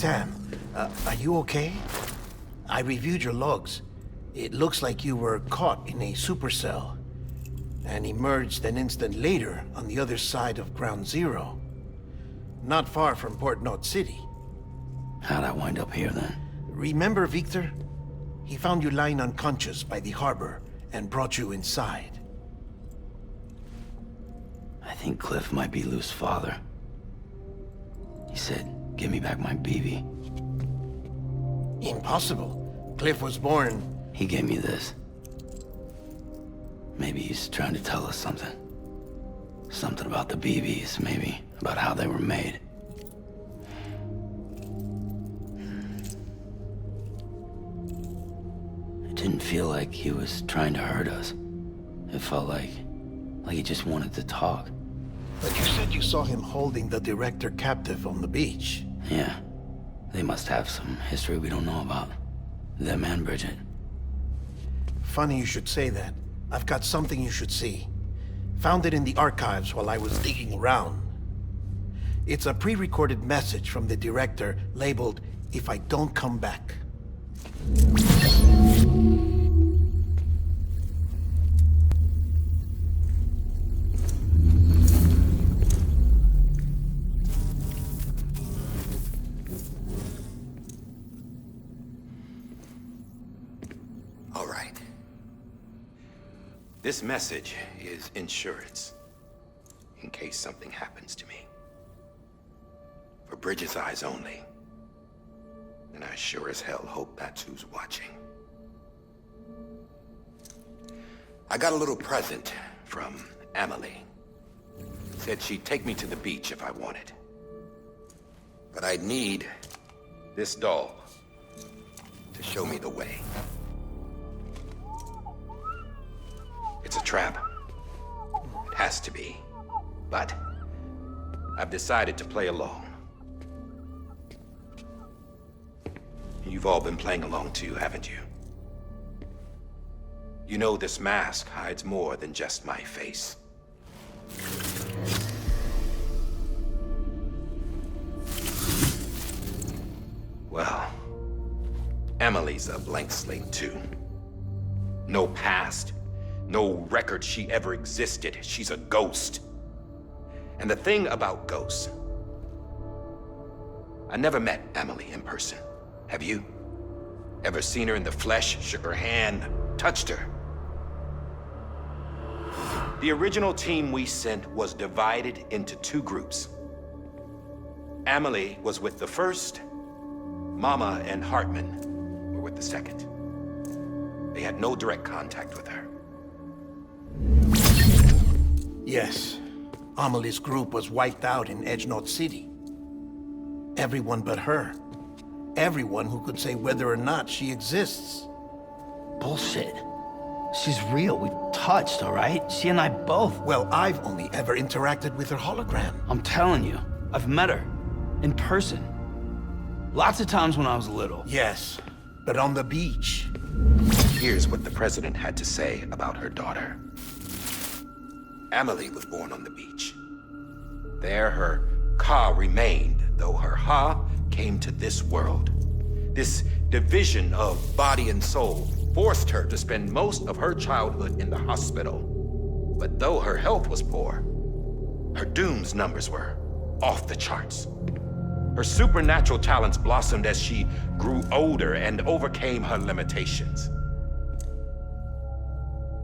Sam, are you okay? I reviewed your logs. It looks like you were caught in a supercell and emerged an instant later on the other side of Ground Zero. Not far from Port Knot City. How'd I wind up here then? Remember Victor? He found you lying unconscious by the harbor and brought you inside. I think Cliff might be Lou's father. He said, give me back my BB. Impossible. Cliff was born... He gave me this. Maybe he's trying to tell us something. Something about the BBs, maybe. About how they were made. It didn't feel like he was trying to hurt us. It felt like he just wanted to talk. But you said you saw him holding the director captive on the beach. Yeah. They must have some history we don't know about. Them and Bridget. Funny you should say that. I've got something you should see. Found it in the archives while I was digging around. It's a pre-recorded message from the director labeled, "If I don't come back." All right. This message is insurance, in case something happens to me. For Bridget's eyes only. And I sure as hell hope that's who's watching. I got a little present from Emily. Said she'd take me to the beach if I wanted. But I'd need this doll to show me the way. It's a trap. It has to be. But I've decided to play along. You've all been playing along too, haven't you? You know this mask hides more than just my face. Well, Emily's a blank slate too. No past, no record she ever existed. She's a ghost. And the thing about ghosts, I never met Emily in person. Have you? Ever seen her in the flesh, shook her hand, touched her? The original team we sent was divided into two groups. Emily was with the first. Mama and Hartman were with the second. They had no direct contact with her. Yes. Amelie's group was wiped out in Edge Knot City. Everyone but her. Everyone who could say whether or not she exists. Bullshit. She's real. We've touched, all right? She and I both. Well, I've only ever interacted with her hologram. I'm telling you, I've met her. In person. Lots of times when I was little. Yes, but on the beach. Here's what the president had to say about her daughter. Emily was born on the beach. There her Ka remained, though her Ha came to this world. This division of body and soul forced her to spend most of her childhood in the hospital. But though her health was poor, her Doom's numbers were off the charts. Her supernatural talents blossomed as she grew older and overcame her limitations.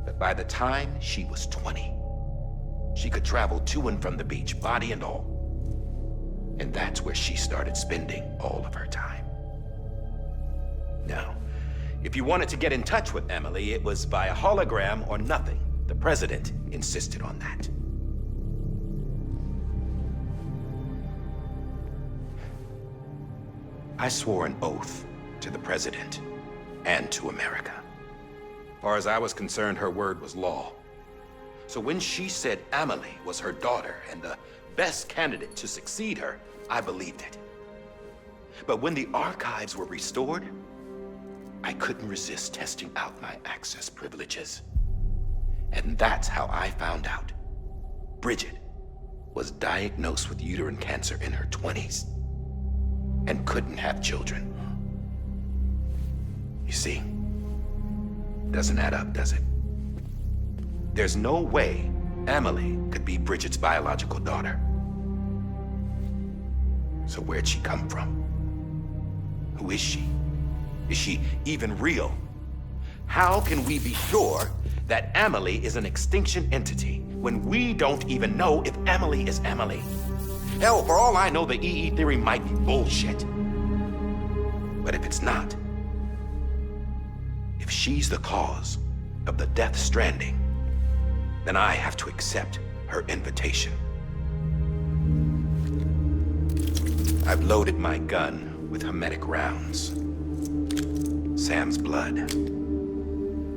But by the time she was 20, she could travel to and from the beach, body and all. And that's where she started spending all of her time. Now, if you wanted to get in touch with Emily, it was via hologram or nothing. The president insisted on that. I swore an oath to the president and to America. As far as I was concerned, her word was law. So when she said Emily was her daughter and the best candidate to succeed her, I believed it. But when the archives were restored, I couldn't resist testing out my access privileges. And that's how I found out. Bridget was diagnosed with uterine cancer in her 20s. and couldn't have children. You see, doesn't add up, does it? There's no way Emily could be Bridget's biological daughter. So where'd she come from? Who is she? Is she even real? How can we be sure that Emily is an extinction entity when we don't even know if Emily is Emily? Hell, for all I know, the EE theory might be bullshit. But if it's not, if she's the cause of the Death Stranding, then I have to accept her invitation. I've loaded my gun with hermetic rounds. Sam's blood.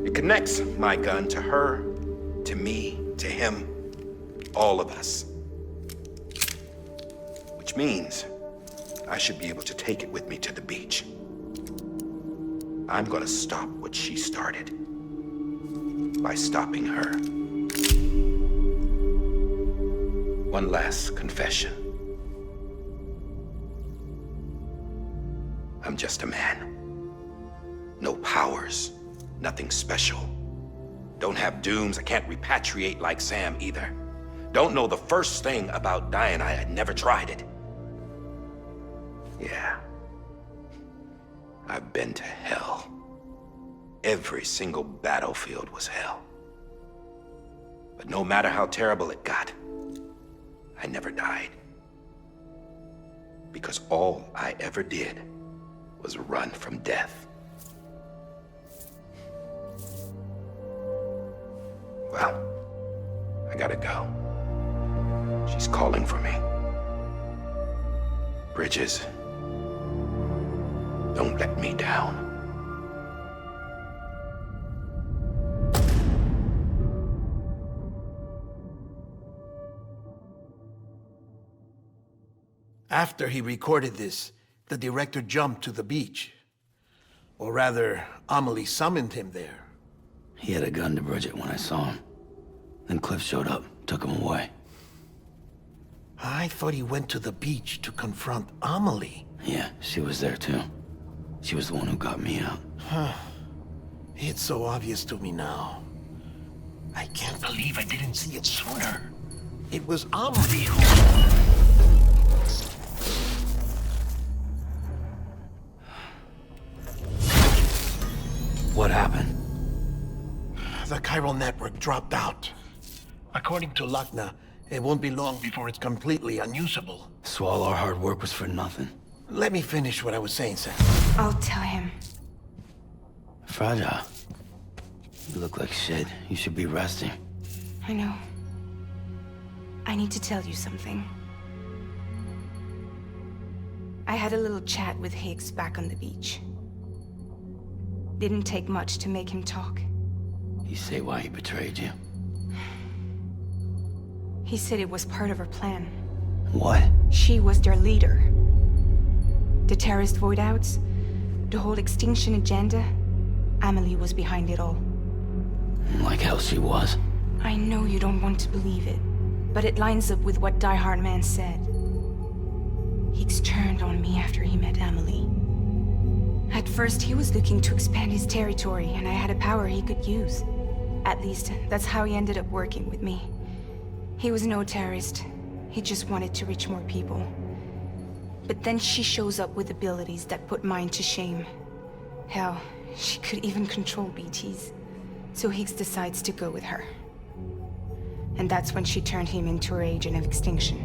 It connects my gun to her, to me, to him, all of us. Which means I should be able to take it with me to the beach. I'm gonna stop what she started by stopping her. One last confession. I'm just a man. No powers, nothing special. Don't have dooms, I can't repatriate like Sam either. Don't know the first thing about dying, I had never tried it. Yeah. I've been to hell. Every single battlefield was hell. But no matter how terrible it got, I never died. Because all I ever did was run from death. Well, I gotta go. She's calling for me. Bridges, don't let me down. After he recorded this, the director jumped to the beach. Or rather, Amelie summoned him there. He had a gun to Bridget when I saw him. Then Cliff showed up, took him away. I thought he went to the beach to confront Amelie. Yeah, she was there too. She was the one who got me out. It's so obvious to me now. I can't believe I didn't see it sooner. It was Amelie who... What happened? The chiral network dropped out. According to Lachna, it won't be long before it's completely unusable. So all our hard work was for nothing. Let me finish what I was saying, Sam. I'll tell him. Fragile. You look like shit. You should be resting. I know. I need to tell you something. I had a little chat with Higgs back on the beach. Didn't take much to make him talk. You say why he betrayed you? He said it was part of her plan. What? She was their leader. The terrorist void-outs, the whole extinction agenda, Amelie was behind it all. Like hell she was. I know you don't want to believe it, but it lines up with what Die Hard Man said. Higgs turned on me after he met Amelie. At first, he was looking to expand his territory, and I had a power he could use. At least, that's how he ended up working with me. He was no terrorist. He just wanted to reach more people. But then she shows up with abilities that put mine to shame. Hell, she could even control BTs. So Higgs decides to go with her. And that's when she turned him into her agent of extinction.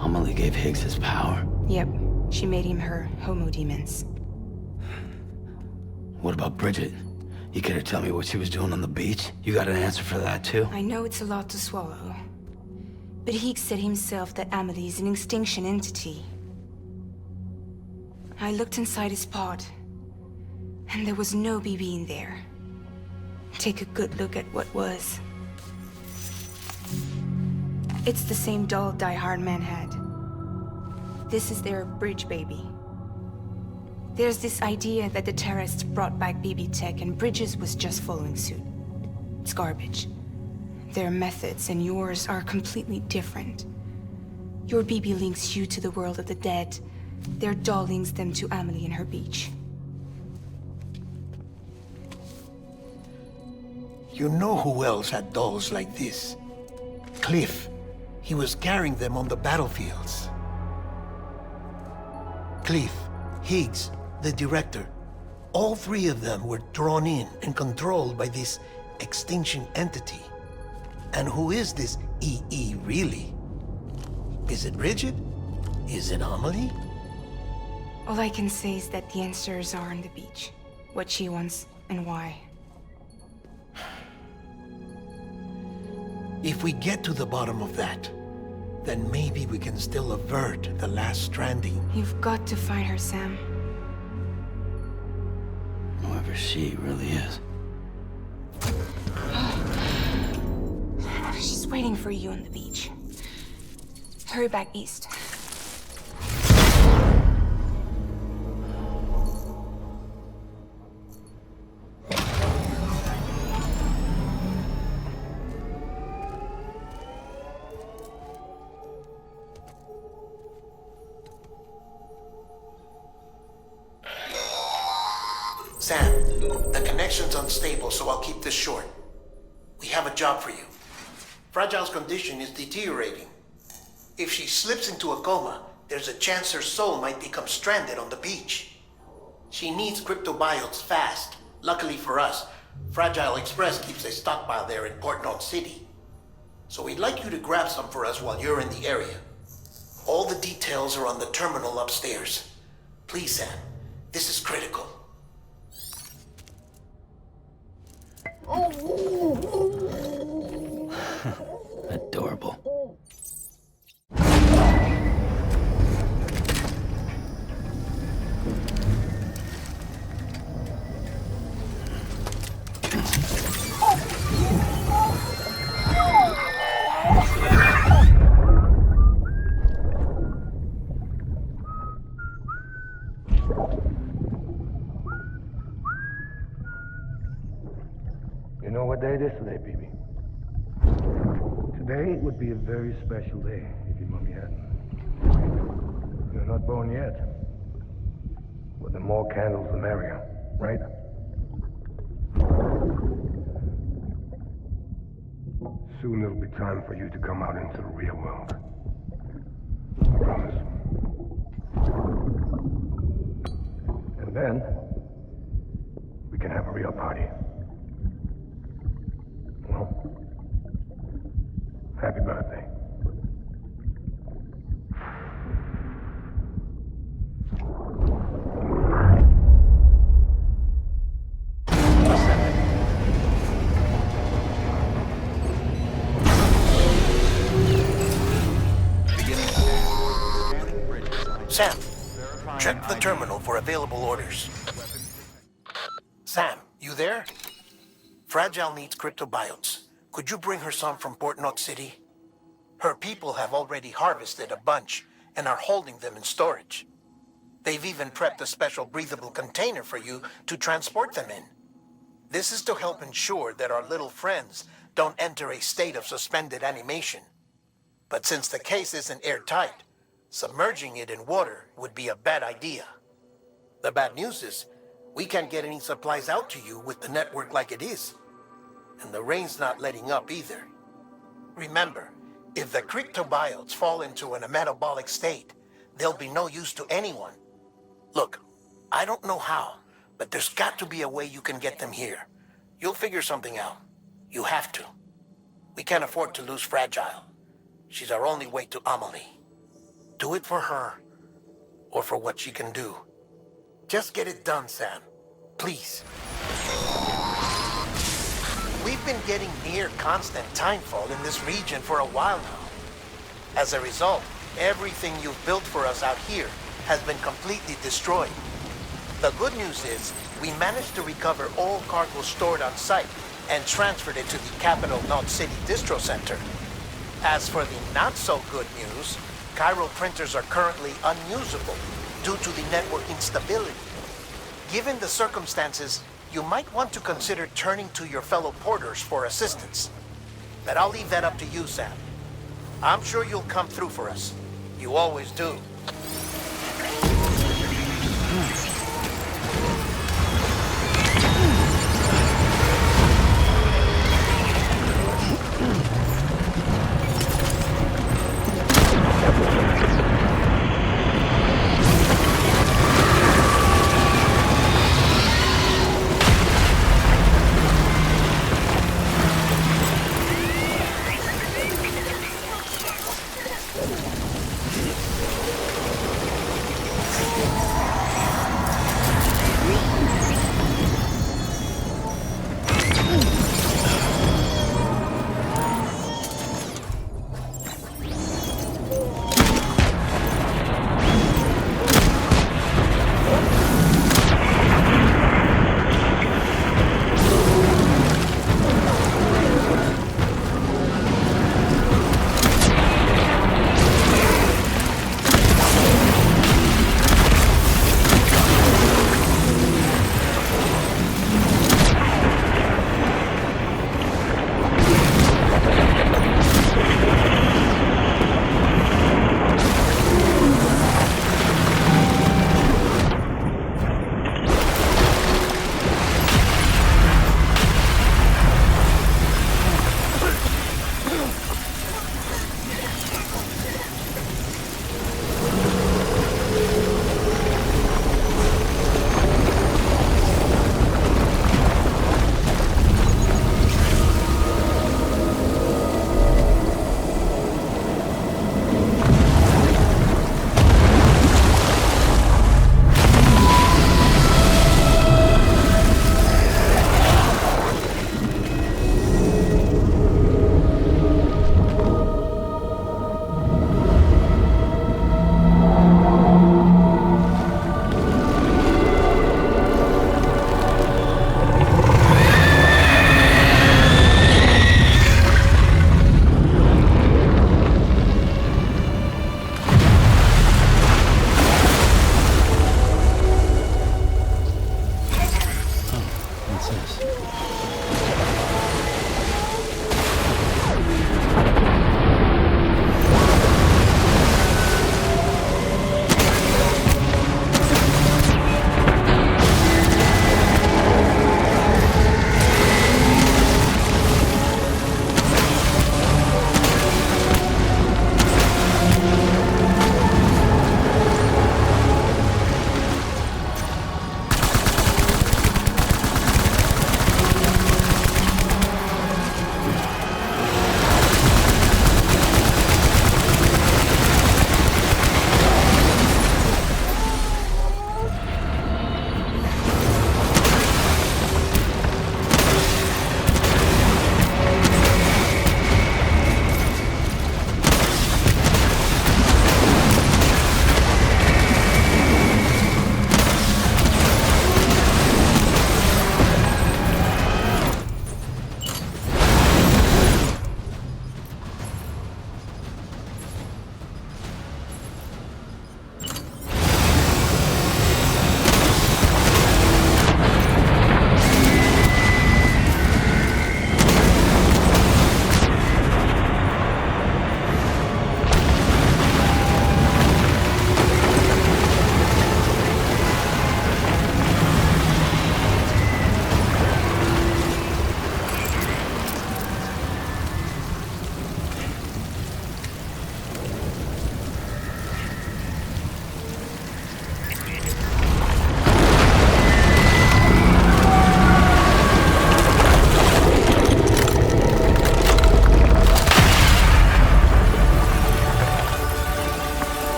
Amelie gave Higgs his power. Yep, she made him her Homo Demons. What about Bridget? You care to tell me what she was doing on the beach? You got an answer for that too? I know it's a lot to swallow. But Higgs said himself that Amelie is an extinction entity. I looked inside his pod, and there was no BB in there. Take a good look at what was. It's the same doll Die Hard Man had. This is their bridge baby. There's this idea that the terrorists brought back BB tech and Bridges was just following suit. It's garbage. Their methods and yours are completely different. Your BB links you to the world of the dead, Their doll links them to Amelie and her beach. You know who else had dolls like this? Cliff. He was carrying them on the battlefields. Cliff, Higgs, the director. All three of them were drawn in and controlled by this extinction entity. And who is this EE really? Is it Bridget? Is it Amelie? All I can say is that the answers are on the beach. What she wants and why. If we get to the bottom of that, then maybe we can still avert the last stranding. You've got to find her, Sam. Whoever she really is. She's waiting for you on the beach. Hurry back east. Sam, the connection's unstable, so I'll keep this short. We have a job for you. Fragile's condition is deteriorating. If she slips into a coma, there's a chance her soul might become stranded on the beach. She needs cryptobiotes fast. Luckily for us, Fragile Express keeps a stockpile there in Port North City. So we'd like you to grab some for us while you're in the area. All the details are on the terminal upstairs. Please, Sam, this is critical. Adorable. You know what day it is today, BB? Today would be a very special day if your mommy hadn't. You're not born yet. But the more candles, the merrier, right? Soon it'll be time for you to come out into the real world. I promise. And then, we can have a real party. Well, happy birthday. Sam, check the terminal for available orders. Sam, you there? Fragile needs cryptobiotes. Could you bring her some from Port North City? Her people have already harvested a bunch and are holding them in storage. They've even prepped a special breathable container for you to transport them in. This is to help ensure that our little friends don't enter a state of suspended animation. But since the case isn't airtight, submerging it in water would be a bad idea. The bad news is, we can't get any supplies out to you with the network like it is. And the rain's not letting up either. Remember, if the cryptobiotes fall into a metabolic state, they'll be no use to anyone. Look, I don't know how, but there's got to be a way you can get them here. You'll figure something out. You have to. We can't afford to lose Fragile. She's our only way to Amelie. Do it for her, or for what she can do. Just get it done, Sam. Please. We've been getting near constant timefall in this region for a while now. As a result, everything you've built for us out here has been completely destroyed. The good news is, we managed to recover all cargo stored on site and transferred it to the Capital North City Distro Center. As for the not-so-good news, Chiral printers are currently unusable due to the network instability. Given the circumstances, you might want to consider turning to your fellow porters for assistance. But I'll leave that up to you, Sam. I'm sure you'll come through for us. You always do.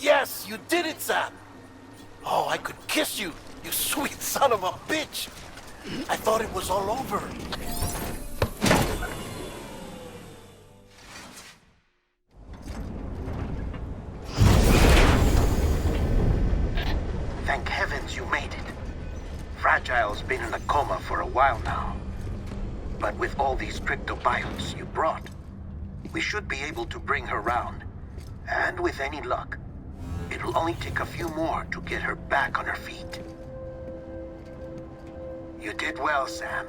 Yes, you did it, Sam! Oh, I could kiss you, you sweet son of a bitch! I thought it was all over. Thank heavens you made it. Fragile's been in a coma for a while now. But with all these cryptobiotes you brought, we should be able to bring her round. And with any luck, it'll only take a few more to get her back on her feet. You did well, Sam.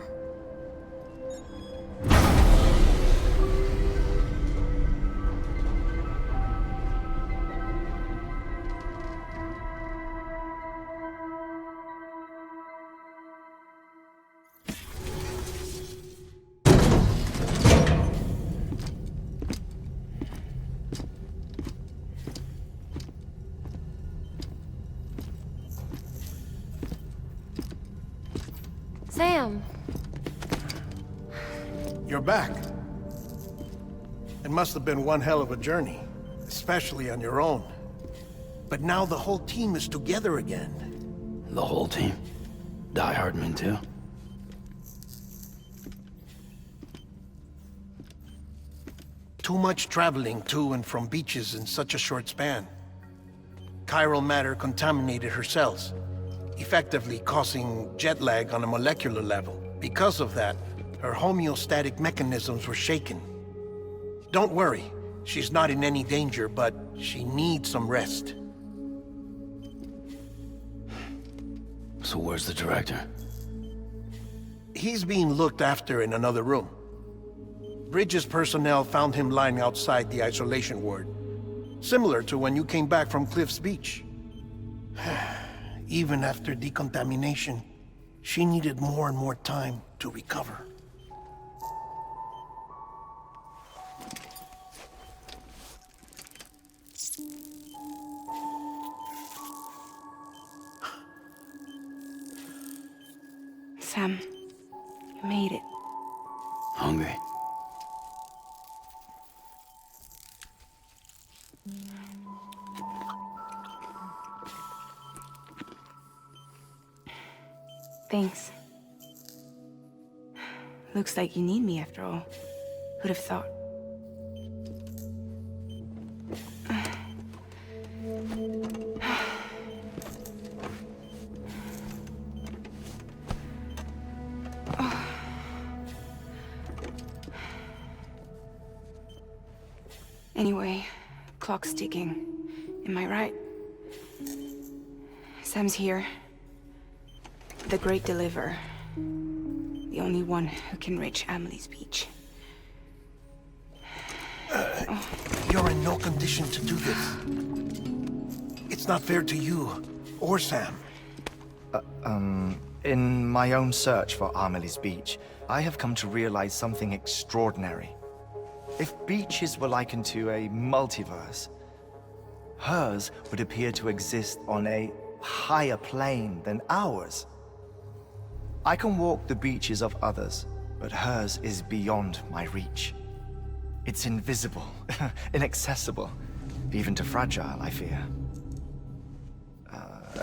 Sam! You're back. It must have been one hell of a journey, especially on your own. But now the whole team is together again. The whole team? Die Hardman too? Too much traveling to and from beaches in such a short span. Chiral matter contaminated her cells, effectively causing jet lag on a molecular level. Because of that, her homeostatic mechanisms were shaken. Don't worry, she's not in any danger, but she needs some rest. So where's the director? He's being looked after in another room. Bridges personnel found him lying outside the isolation ward, similar to when you came back from Cliff's Beach. Even after decontamination, she needed more and more time to recover. Sam, you made it. Hungry? Thanks. Looks like you need me after all. Who'd have thought? Anyway, clock's ticking. Am I right? Sam's here. The Great Deliverer. The only one who can reach Amelie's Beach. You're in no condition to do this. It's not fair to you, or Sam. In my own search for Amelie's Beach, I have come to realize something extraordinary. If beaches were likened to a multiverse, hers would appear to exist on a higher plane than ours. I can walk the beaches of others, but hers is beyond my reach. It's invisible, inaccessible, even to Fragile, I fear.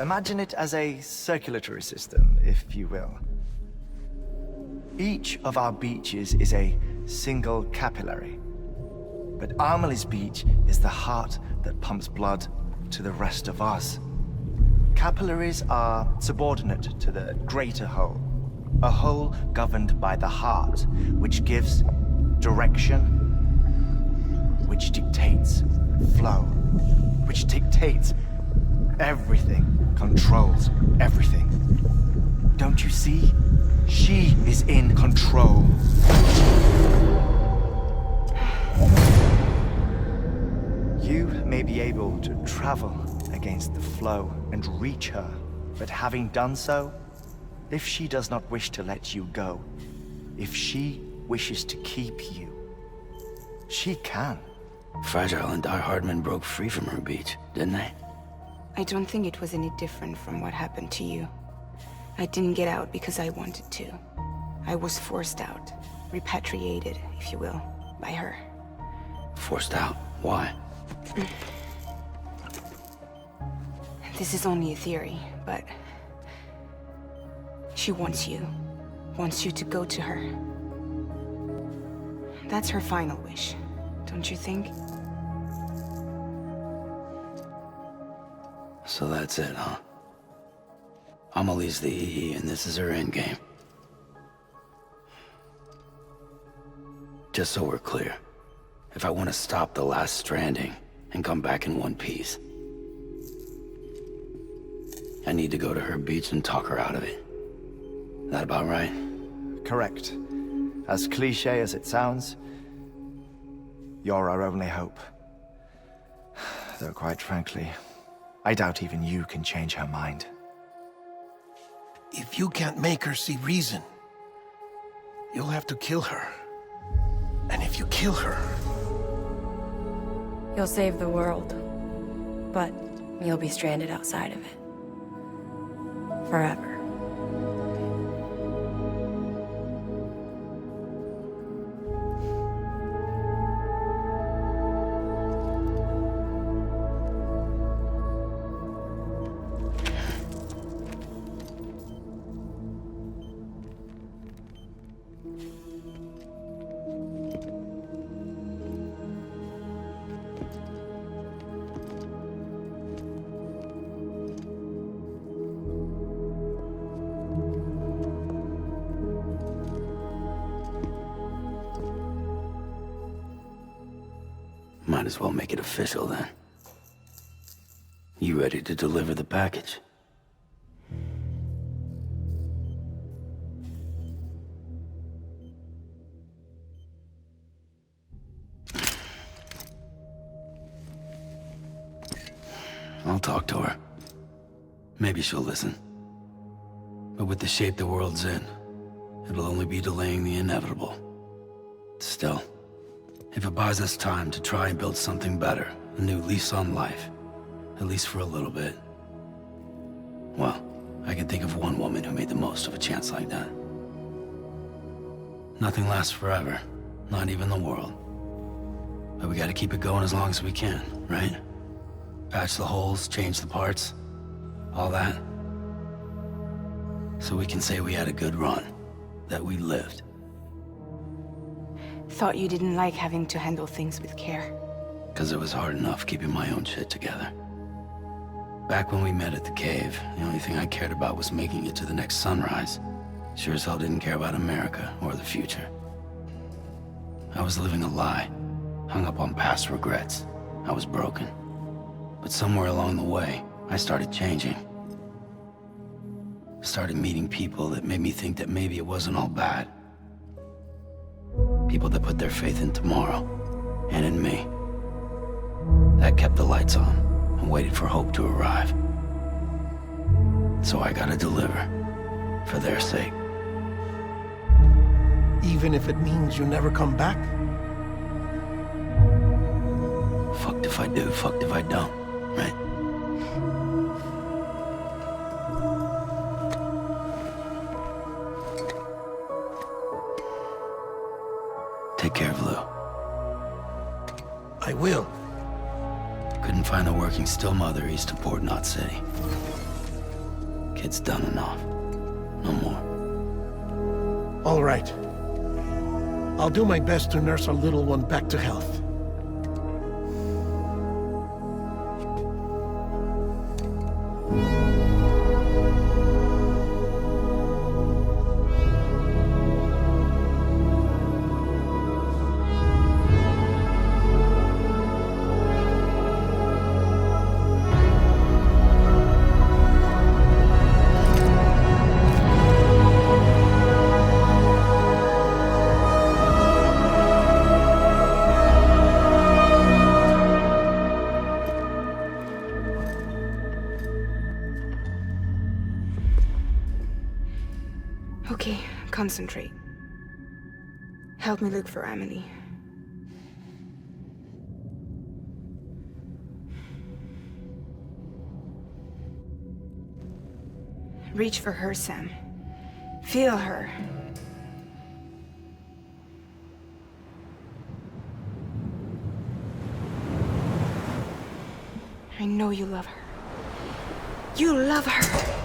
Imagine it as a circulatory system, if you will. Each of our beaches is a single capillary, but Amelie's Beach is the heart that pumps blood to the rest of us. Capillaries are subordinate to the greater whole, a whole governed by the heart, which gives direction, which dictates flow, which dictates everything, controls everything. Don't you see? She is in control. You may be able to travel against the flow and reach her, but having done so, if she does not wish to let you go, if she wishes to keep you, she can. Fragile and Die Hardman broke free from her beach, didn't they? I don't think it was any different from what happened to you. I didn't get out because I wanted to. I was forced out. Repatriated, if you will, by her. Forced out? Why? This is only a theory, but... she wants you. Wants you to go to her. That's her final wish, don't you think? So that's it, huh? Amelie's the EE, and this is her endgame. Just so we're clear, if I want to stop the last stranding and come back in one piece, I need to go to her beach and talk her out of it. That about right? Correct. As cliche as it sounds, you're our only hope. Though quite frankly, I doubt even you can change her mind. If you can't make her see reason, you'll have to kill her. And if you kill her... You'll save the world, but you'll be stranded outside of it. Forever. Might as well make it official then. You ready to deliver the package? I'll talk to her. Maybe she'll listen. But with the shape the world's in, it'll only be delaying the inevitable. Still, if it buys us time to try and build something better, a new lease on life, at least for a little bit, well, I can think of one woman who made the most of a chance like that. Nothing lasts forever, not even the world. But we gotta keep it going as long as we can, right? Patch the holes, change the parts, all that. So we can say we had a good run, that we lived. Thought you didn't like having to handle things with care. 'Cause it was hard enough keeping my own shit together. Back when we met at the cave, the only thing I cared about was making it to the next sunrise. Sure as hell didn't care about America or the future. I was living a lie, hung up on past regrets. I was broken. But somewhere along the way, I started changing. Started meeting people that made me think that maybe it wasn't all bad. People that put their faith in tomorrow, and in me. That kept the lights on, and waited for hope to arrive. So I gotta deliver, for their sake. Even if it means you never come back? Fucked if I do, fucked if I don't, right? Take care of Lou. I will. Couldn't find a working still mother east of Port Knot City. Kid's done enough. No more. All right. I'll do my best to nurse our little one back to health. Okay, concentrate. Help me look for Emily. Reach for her, Sam. Feel her. I know you love her. You love her.